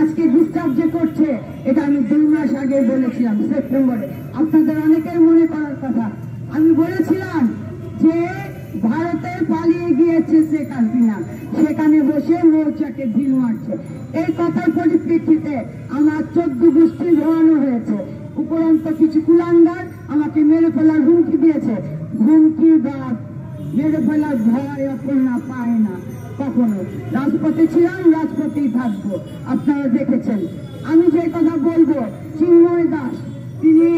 আজকে ডিস্টার্ব যে করছে এটা আমি 2 মাস আগে বলেছিলাম সেপ্টেম্বরে। আপনাদের অনেকের মনে করার কথা, আমি বলেছিলাম যে ভারতে পালিয়ে গিয়েছে শেখ হাসিনা, সেখানে বসে মৌচাকে ঢিল মারছে। এই কথার পরিপ্রেক্ষিতে আমার 14 গোষ্ঠী ধোয়ানো হয়েছে। উপরন্ত কিছু কুলাঙ্গার আমাকে মেরে ফেলার হুমকি দিয়েছে। হুমকি বা মেরে ফেলার ভয় অপর্ণা পায় না কখনো। রাজপথে ছিলাম, রাজপথেই থাকবো। আপনারা দেখেছেন। আমি যে কথা বলবো, চিন্ময় দাস তিনি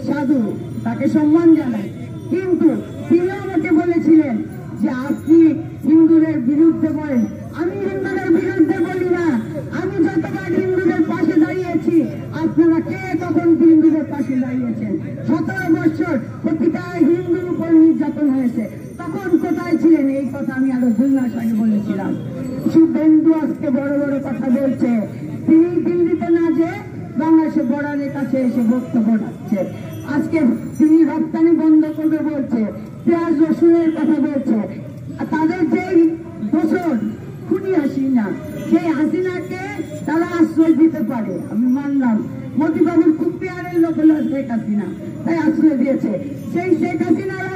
সাধু, তাকে সম্মান জানাই, কিন্তু তিনি আমাকে বলেছিলেন যে আপনি হিন্দুদের বিরুদ্ধে বলেন। আমি হিন্দুদের বিরুদ্ধে বলি না। আমি যতবার হিন্দুদের পাশে দাঁড়িয়েছি, আপনারা কে কখন হিন্দুদের পাশে দাঁড়িয়েছেন? 17 বছর প্রতিটা হিন্দুর উপর নির্যাতন হয়েছে, তখন কোথায় ছিলেন? এই কথা আমি আরো 2 মাস আগে বলেছিলাম। শুভেন্দু আজকে বড় বড় কথা বলছে। তিনি দিল্লিতে না যে বাংলাদেশের বর্ডারের কাছে এসে বক্তব্য রাখছে। আজকে তিনি রপ্তানি বন্ধ করবে বলছে, পেঁয়াজ রসুনের কথা বলছে। তাদের যেই দোষর খুনি হাসিনা, সেই হাসিনাকে তারা আশ্রয় দিতে পারে, আমি মানলাম। মোদিবাবুর খুব পেয়ারের লোক হল শেখ হাসিনা, তাই আশ্রয় দিয়েছে। সেই শেখ হাসিনার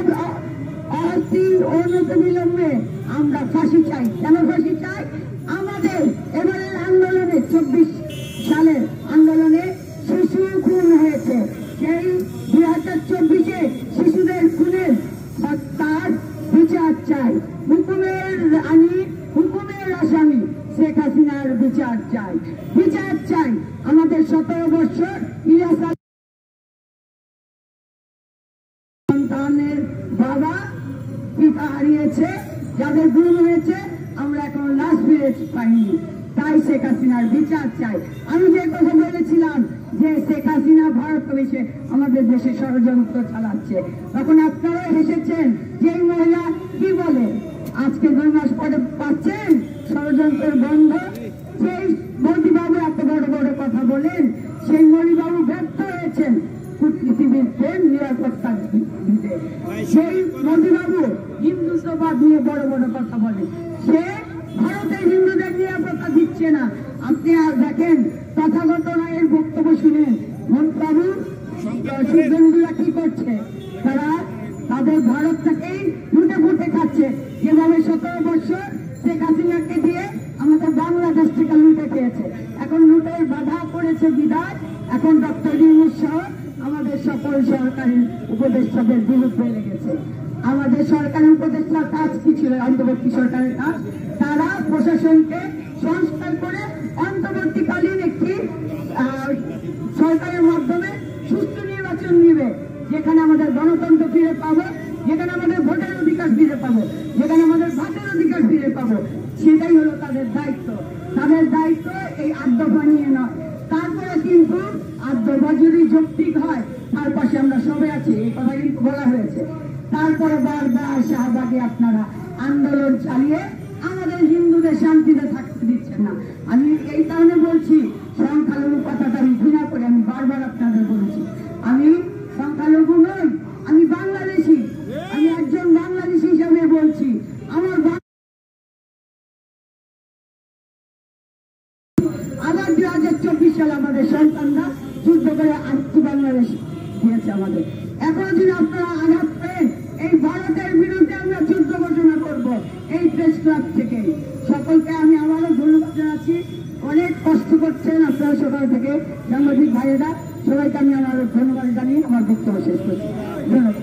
অনতিবিলম্বে আমরা ফাঁসি চাই। কেন ফাঁসি চাই? আমাদের এবারের আন্দোলনে 24 সালের আন্দোলনে শিশু খুন হয়েছে। সেই 2024-এ শিশুদের খুনের তার বিচার চাই। হুকুমের আসামি শেখ হাসিনার বিচার চাই, বিচার চাই। আমাদের 17 বছর ইলিয়াস সন্তানের বাবা পিতা হারিয়েছে, যাদের গুম হয়েছে, আমরা এখন লাশ ফিরে পাইনি। তাই শেখ হাসিনার বিচার চাই। আমি যে কথা বলেছিলাম যে শেখ হাসিনা ভারত এসে আমাদের দেশে ষড়যন্ত্র চালাচ্ছে, তখন আপনারাও হেসেছেন। যেই মহিলা কি বলে, আজকে 2 মাস পরে পাচ্ছেন ষড়যন্ত্রের বন্ধ। সেই মোদিবাবু এত বড় বড় কথা বলেন, সেই মোদিবাবু ব্যর্থ হয়েছেন কূটনীতিবিদদের নিরাপত্তা দিতে। সেই মোদিবাবু হিন্দুত্ববাদ নিয়ে বড় বড় কথা বলে, সে ভারতের হিন্দুদের নিরাপত্তা দিচ্ছে না। আপনি আর দেখেন তথাগত রায়ের বক্তব্য শুনে মন্ত্রী শুভেন্দুরা কি করছে, তারা তাদের ভারত থেকেই লুটে ফুটে খাচ্ছে। যেভাবে 17 বছর শেখ হাসিনাকে দিয়ে আমাদের বাংলাদেশ থেকে লুটে খেয়েছে, এখন লুটের বাধা পড়েছে বিদায় এখন ডক্টর ইউনূস সহ আমাদের সকল সরকারি উপদেষ্টাদের বিরুদ্ধে লেগেছে। আমাদের সরকারি উপদেষ্টার কাজ কি ছিল? অন্তর্বর্তী সরকারের কাজ, তারা প্রশাসনকে সংস্কার করে অন্তর্বর্তীকালীন একটি সরকারের মাধ্যমে সুষ্ঠু নির্বাচন নিবে, যেখানে আমাদের গণতন্ত্র ফিরে পাবো, যেখানে আমাদের ভোটের অধিকার ফিরে পাবো, যেখানে আমাদের ভাতের অধিকার ফিরে পাবো। সেটাই হলো তাদের দায়িত্ব। তাদের দায়িত্ব এই 8 দফা নিয়ে নয়। তারপরে কিন্তু 8 দফা যদি যৌক্তিক হয়, তার পাশে আমরা সবাই আছি, এই কথা কিন্তু বলা হয়েছে। তারপরে বারবার শাহবাগে আপনারা আন্দোলন চালিয়ে আমাদের হিন্দুদের শান্তিতে থাকতে দিচ্ছেন না। আমি এই কারণে বলছি, সংখ্যালঘু কথাটা আমি ঘৃণা করি। আমি বারবার আপনাদের বলেছি, আমি সংখ্যালঘু নই, আমি বাংলাদেশি। আমি একজন বাংলাদেশি হিসাবে বলছি, আমার আবার 2024 সালে আমাদের সন্তানরা যুদ্ধ করে আরেকটি বাংলাদেশ দিয়েছে আমাদের। এখন যদি আপনারা আঘাত পেন, এই ভারতের বিরুদ্ধে আমরা যুদ্ধ ঘোষণা করব এই প্রেস ক্লাব থেকে। সকলকে আমি আবারও ধন্যবাদ জানাচ্ছি। অনেক কষ্ট করছেন আপনারা সকাল থেকে সাংবাদিক ভাইয়েরা, সবাইকে আমি আবারও ধন্যবাদ জানিয়ে আমার বক্তব্য শেষ করছি। ধন্যবাদ।